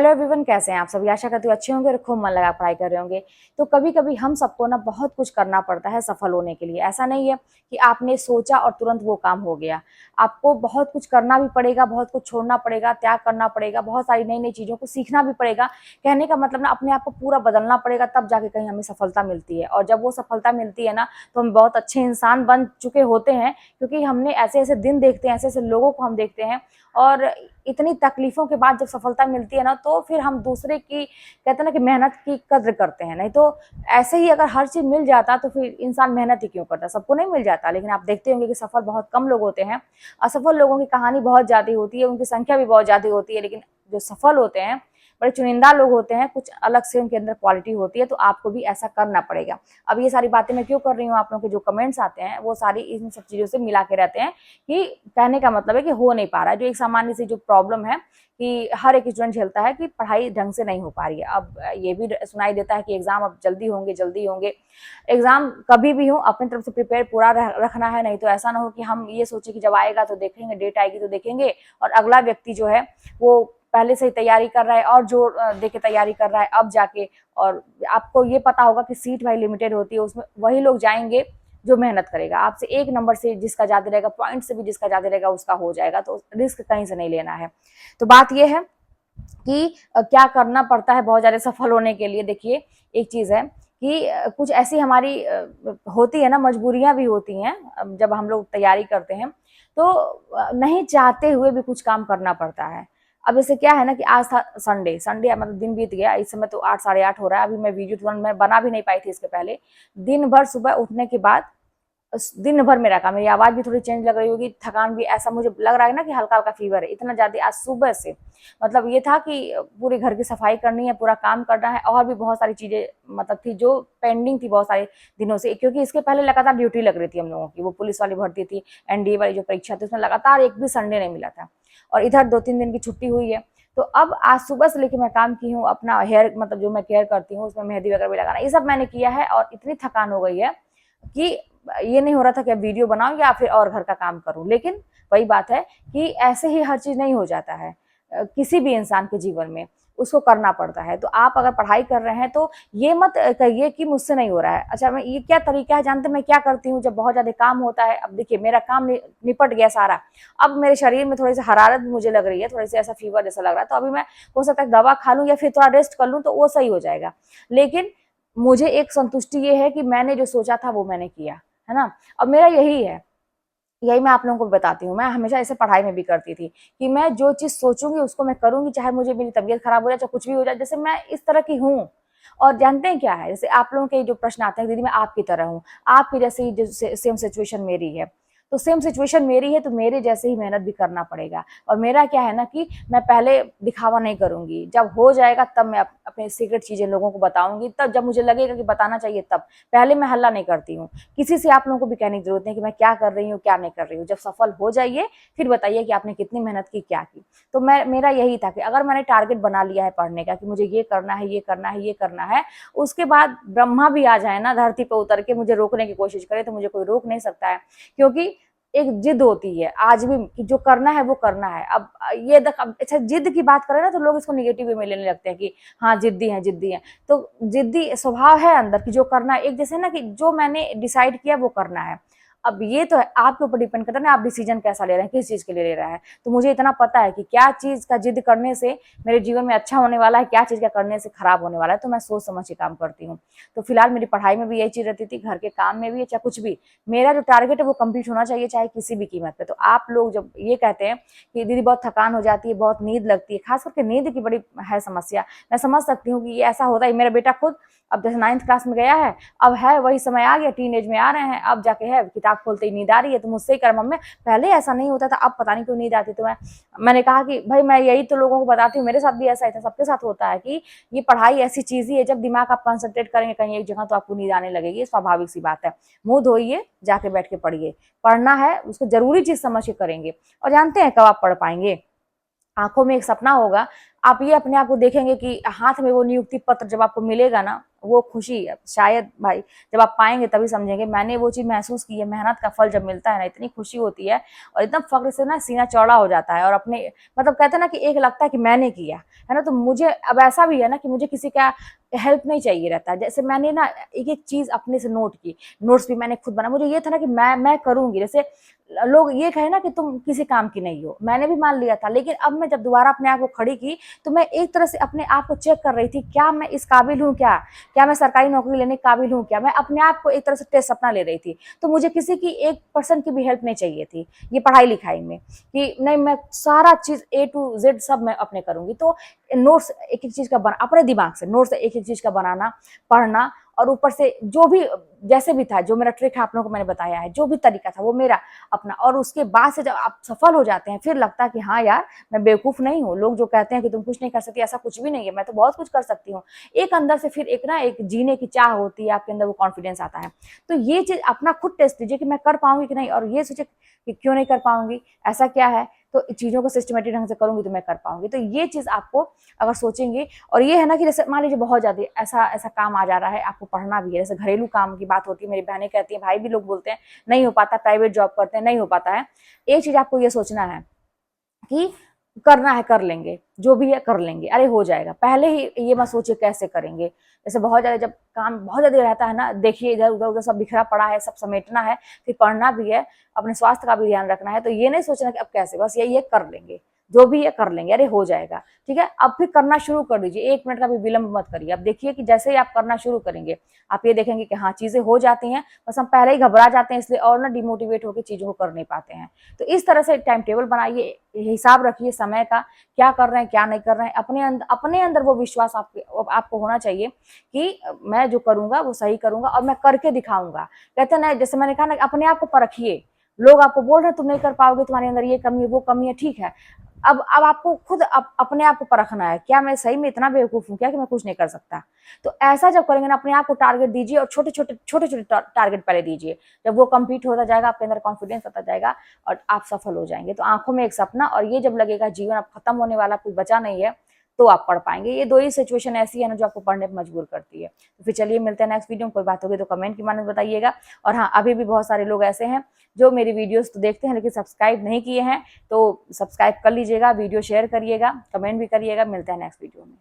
Hello everyone, कैसे हैं आप सभी। आशा करती हूँ अच्छे होंगे और खूब मन लगा पढ़ाई कर रहे होंगे। तो कभी कभी हम सबको ना बहुत कुछ करना पड़ता है सफल होने के लिए। ऐसा नहीं है कि आपने सोचा और तुरंत वो काम हो गया। आपको बहुत कुछ करना भी पड़ेगा, बहुत कुछ छोड़ना पड़ेगा, त्याग करना पड़ेगा, बहुत सारी नई नई चीज़ों को सीखना भी पड़ेगा। कहने का मतलब ना अपने आप को पूरा बदलना पड़ेगा, तब जाके कहीं हमें सफलता मिलती है। और जब वो सफलता मिलती है ना, तो हम बहुत अच्छे इंसान बन चुके होते हैं, क्योंकि हमने ऐसे ऐसे दिन देखते हैं, ऐसे ऐसे लोगों को हम देखते हैं। और इतनी तकलीफों के बाद जब सफलता मिलती है ना, तो फिर हम दूसरे की कहते हैं ना कि मेहनत की कद्र करते हैं। नहीं तो ऐसे ही अगर हर चीज मिल जाता तो फिर इंसान मेहनत ही क्यों करता। सबको नहीं मिल जाता, लेकिन आप देखते होंगे कि सफल बहुत कम लोग होते हैं। असफल लोगों की कहानी बहुत ज्यादा होती है, उनकी संख्या भी बहुत ज्यादा होती है, लेकिन जो सफल होते हैं बड़े चुनिंदा लोग होते हैं। कुछ अलग से उनके अंदर क्वालिटी होती है, तो आपको भी ऐसा करना पड़ेगा। अब ये सारी बातें मैं क्यों कर रही हूँ, आप लोगों के जो कमेंट्स आते हैं वो सारी इन सब चीजों से मिला के रहते हैं कि कहने का मतलब है कि हो नहीं पा रहा है। जो एक सामान्य सी जो प्रॉब्लम है कि हर एक स्टूडेंट झेलता है कि पढ़ाई ढंग से नहीं हो पा रही है। अब ये भी सुनाई देता है कि एग्जाम अब जल्दी होंगे, जल्दी होंगे। एग्जाम कभी भी हो, अपनी तरफ से प्रिपेयर पूरा रखना है। नहीं तो ऐसा ना हो कि हम ये सोचे कि जब आएगा तो देखेंगे, डेट आएगी तो देखेंगे, और अगला व्यक्ति जो है वो पहले से ही तैयारी कर रहा है और जोर दे के तैयारी कर रहा है अब जाके। और आपको ये पता होगा कि सीट भाई लिमिटेड होती है, उसमें वही लोग जाएंगे जो मेहनत करेगा। आपसे एक नंबर से जिसका ज्यादा रहेगा, पॉइंट से भी जिसका ज्यादा रहेगा उसका हो जाएगा। तो रिस्क कहीं से नहीं लेना है। तो बात यह है कि क्या करना पड़ता है बहुत ज्यादा सफल होने के लिए। देखिए, एक चीज है कि कुछ ऐसी हमारी होती है ना, मजबूरियां भी होती हैं। जब हम लोग तैयारी करते हैं तो नहीं चाहते हुए भी कुछ काम करना पड़ता है। अब जैसे क्या है ना कि आज था संडे, संडे मतलब दिन बीत गया। इस समय तो 8 साढ़े 8 हो रहा है। अभी मैं वीडियो तुरंत मैं बना भी नहीं पाई थी इसके पहले। दिन भर सुबह उठने के बाद दिन भर मेरा काम, मेरी आवाज भी थोड़ी चेंज लग रही होगी, थकान भी, ऐसा मुझे लग रहा है ना कि हल्का हल्का फीवर है। इतना ज्यादा आज सुबह से मतलब ये था कि पूरे घर की सफाई करनी है, पूरा काम करना है, और भी बहुत सारी चीजें मतलब थी जो पेंडिंग थी बहुत सारे दिनों से। क्योंकि इसके पहले लगातार ड्यूटी लग रही थी हम लोगों की, वो पुलिस वाली भर्ती थी, एनडीए वाली जो परीक्षा थी, उसमें लगातार एक भी संडे नहीं मिला था। और इधर 2-3 दिन की छुट्टी हुई है। तो अब आज सुबह से लेकर मैं काम की हूँ। अपना हेयर मतलब जो मैं केयर करती हूँ, उसमें मेहंदी वगैरह भी लगाना, ये सब मैंने किया है। और इतनी थकान हो गई है कि ये नहीं हो रहा था कि वीडियो बनाऊं या फिर और घर का काम करूं। लेकिन वही बात है कि ऐसे ही हर चीज नहीं हो जाता है। किसी भी इंसान के जीवन में उसको करना पड़ता है। तो आप अगर पढ़ाई कर रहे हैं तो ये मत कहिए कि मुझसे नहीं हो रहा है। अच्छा, मैं ये क्या तरीका है जानते, मैं क्या करती हूँ जब बहुत ज्यादा काम होता है। अब देखिए, मेरा काम निपट गया सारा। अब मेरे शरीर में थोड़ी सी हरारत मुझे लग रही है, थोड़ी सी ऐसा फीवर जैसा लग रहा है। तो अभी मैं हो सकता है दवा खा लूं या फिर थोड़ा रेस्ट कर लूं, तो वो सही हो जाएगा। लेकिन मुझे एक संतुष्टि ये है कि मैंने जो सोचा था वो मैंने किया, है ना। अब मेरा यही है, यही मैं आप लोगों को बताती हूँ। मैं हमेशा ऐसे पढ़ाई में भी करती थी कि मैं जो चीज सोचूंगी उसको मैं करूंगी, चाहे मुझे मेरी तबीयत खराब हो जाए, चाहे कुछ भी हो जाए। जैसे मैं इस तरह की हूँ। और जानते हैं क्या है, जैसे आप लोगों के जो प्रश्न आते हैं, दीदी मैं आपकी तरह हूँ, आपकी जैसे सेम सिचुएशन मेरी है, तो सेम सिचुएशन मेरी है, तो मेरे जैसे ही मेहनत भी करना पड़ेगा। और मेरा क्या है ना कि मैं पहले दिखावा नहीं करूंगी, जब हो जाएगा तब मैं अपने सीक्रेट चीजें लोगों को बताऊंगी, तब जब मुझे लगेगा कि बताना चाहिए तब। पहले मैं हल्ला नहीं करती हूँ। किसी से आप लोगों को भी कहने की जरूरत नहीं कि मैं क्या कर रही हूँ क्या नहीं कर रही हूँ। जब सफल हो जाइए फिर बताइए कि आपने कितनी मेहनत की, क्या की। तो मेरा यही था कि अगर मैंने टारगेट बना लिया है पढ़ने का कि मुझे ये करना है, ये करना है, ये करना है, उसके बाद ब्रह्मा भी आ जाए ना धरती पर उतर के मुझे रोकने की कोशिश करे, तो मुझे कोई रोक नहीं सकता है। क्योंकि एक जिद होती है आज भी कि जो करना है वो करना है। अब ये अच्छा, जिद की बात करें ना तो लोग इसको निगेटिव वे में लेने लगते हैं कि हाँ जिद्दी है, जिद्दी है। तो जिद्दी स्वभाव है अंदर की, जो करना है। एक जैसे ना कि जो मैंने डिसाइड किया वो करना है। अब ये तो है आपके ऊपर डिपेंड करता है ना, आप डिसीजन कैसा ले रहे हैं, किस चीज के लिए ले रहे हैं। तो मुझे इतना पता है कि क्या चीज का जिद करने से मेरे जीवन में अच्छा होने वाला है, क्या चीज का करने से खराब होने वाला है। तो मैं सोच समझ के काम करती हूँ। तो फिलहाल मेरी पढ़ाई में भी यही चीज रहती थी, घर के काम में भी, चाहे कुछ भी मेरा जो टारगेट है वो कंप्लीट होना चाहिए, चाहे किसी भी कीमत पे। तो आप लोग जब ये कहते हैं कि दीदी बहुत थकान हो जाती है, बहुत नींद लगती है, खास करके नींद की बड़ी है समस्या, मैं समझ सकती हूँ कि ये ऐसा होता है। मेरा बेटा खुद अब जैसे 9th क्लास में गया है, अब है वही समय आ गया, टीन एज में आ रहे हैं, अब जाके है किताब खोलते ही नींद आ रही है। तो मुझसे ही कर मम्मी, पहले ऐसा नहीं होता था, अब पता नहीं क्यों नींद आती। तो मैंने कहा कि भाई मैं यही तो लोगों को बताती हूँ, मेरे साथ भी ऐसा ही था, सबके साथ होता है कि ये पढ़ाई ऐसी चीज ही है, जब दिमाग आप कंसंट्रेट करेंगे कहीं एक जगह तो आपको नींद आने लगेगी, स्वाभाविक सी बात है। मुंह धोइए, जाके बैठ के पढ़िए। पढ़ना है उसको जरूरी चीज समझ के करेंगे। और जानते हैं कब आप पढ़ पाएंगे, आंखों में एक सपना होगा। आप ये अपने आप को देखेंगे कि हाथ में वो नियुक्ति पत्र जब आपको मिलेगा ना, वो खुशी शायद भाई जब आप पाएंगे तभी समझेंगे। मैंने वो चीज़ महसूस की है, मेहनत का फल जब मिलता है ना, इतनी खुशी होती है और एकदम फ़ख्र से ना सीना चौड़ा हो जाता है। और अपने मतलब कहते हैं ना कि एक लगता है कि मैंने किया, है ना? तो मुझे अब ऐसा भी है ना कि मुझे किसी का हेल्प नहीं चाहिए रहता है। जैसे मैंने ना एक-एक चीज़ अपने से नोट की, नोट्स भी मैंने खुद बनाए। मुझे ये था ना कि मैं करूँगी। जैसे लोग ये कहे ना कि तुम किसी काम की नहीं हो, मैंने भी मान लिया था, लेकिन अब मैं जब दोबारा अपने आप को खड़ी की, तो मैं एक तरह से अपने आप को चेक कर रही थी, क्या मैं इस काबिल हूँ क्या? क्या मैं सरकारी नौकरी लेने के काबिल हूँ क्या? मैं अपने आप को एक तरह से टेस्ट अपना ले रही थी। तो मुझे किसी की 1% की भी हेल्प नहीं चाहिए थी, ये पढ़ाई-लिखाई में, कि नहीं मैं सारा चीज़ ए टू ज़ेड सब मैं अपने करूँगी। तो नोट्स एक-एक चीज़ का बना अपने दिमाग से नोट्स एक-एक चीज़ का बनाना, पढ़ना और ऊपर से जो भी जैसे भी था, जो मेरा ट्रिक है आप लोगों को मैंने बताया है, जो भी तरीका था वो मेरा अपना। और उसके बाद से जब आप सफल हो जाते हैं, फिर लगता है कि हाँ यार, मैं बेवकूफ़ नहीं हूँ। लोग जो कहते हैं कि तुम कुछ नहीं कर सकती, ऐसा कुछ भी नहीं है, मैं तो बहुत कुछ कर सकती हूँ। एक अंदर से फिर एक ना एक जीने की चाह होती है, आपके अंदर वो कॉन्फिडेंस आता है। तो ये चीज़ अपना खुद टेस्ट कीजिए कि मैं कर पाऊँगी कि नहीं, और ये सोचिए कि क्यों नहीं कर पाऊँगी, ऐसा क्या है? तो चीज़ों को सिस्टमैटिक ढंग से करूँगी तो मैं कर पाऊँगी। तो ये चीज़ आपको अगर सोचेंगे, और ये है ना कि जैसे मान लीजिए बहुत ज़्यादा ऐसा ऐसा काम आ जा रहा है, आपको पढ़ना भी है, जैसे घरेलू काम की बात होती है, मेरी बहनें कहती हैं, भाई भी लोग बोलते हैं, नहीं हो पाता, प्राइवेट जॉब करते हैं, नहीं हो पाता है। एक चीज़ आपको ये सोचना है कि करना है कर लेंगे, जो भी है कर लेंगे, अरे हो जाएगा। पहले ही ये मत सोचिए कैसे करेंगे। जैसे बहुत ज़्यादा जब काम बहुत ज़्यादा रहता है ना, देखिए इधर-उधर सब बिखरा पड़ा है, सब समेटना है, फिर पढ़ना भी है, अपने स्वास्थ्य का भी ध्यान रखना है, तो ये नहीं सोचना कि अब कैसे, बस यही है कर लेंगे, जो भी है कर लेंगे, अरे हो जाएगा, ठीक है? अब फिर करना शुरू कर दीजिए, 1 मिनट का भी विलंब मत करिए। अब देखिए कि जैसे ही आप करना शुरू करेंगे, आप ये देखेंगे कि हाँ, चीज़ें हो जाती हैं, बस हम पहले ही घबरा जाते हैं इसलिए और ना डिमोटिवेट होकर चीज़ों को कर नहीं पाते हैं। तो इस तरह से टाइम टेबल बनाइए, हिसाब रखिए समय का, क्या कर रहे हैं, क्या नहीं कर रहे हैं। अपने अंदर वो विश्वास आपको होना चाहिए कि मैं जो करूँगा वो सही करूँगा और मैं करके दिखाऊँगा। कहते हैं ना, जैसे मैंने कहा ना, अपने आप को परखिए। लोग आपको बोल रहे हैं तुम नहीं कर पाओगे, तुम्हारे अंदर ये कमी है, वो कमी है, ठीक है। अब आपको खुद अपने आप को परखना है, क्या मैं सही में इतना बेवकूफ़ हूँ क्या कि मैं कुछ नहीं कर सकता? तो ऐसा जब करेंगे ना, अपने आप को टारगेट दीजिए और छोटे-छोटे टारगेट पहले दीजिए। जब वो कंप्लीट होता जाएगा, आपके अंदर कॉन्फिडेंस आता जाएगा और आप सफल हो जाएँगे। तो आँखों में एक सपना, और ये जब लगेगा जीवन अब खत्म होने वाला, कुछ बचा नहीं है, तो आप पढ़ पाएँगे। ये 2 ही सिचुएशन ऐसी है ना जो आपको पढ़ने पे मजबूर करती है। तो फिर चलिए मिलते हैं नेक्स्ट वीडियो में, कोई बात होगी तो कमेंट की मानक बताइएगा। और हाँ, अभी भी बहुत सारे लोग ऐसे हैं जो मेरी वीडियोज़ तो देखते हैं लेकिन सब्सक्राइब नहीं किए हैं, तो सब्सक्राइब कर लीजिएगा, वीडियो शेयर करिएगा, कमेंट भी करिएगा। मिलते हैं नेक्स्ट वीडियो में।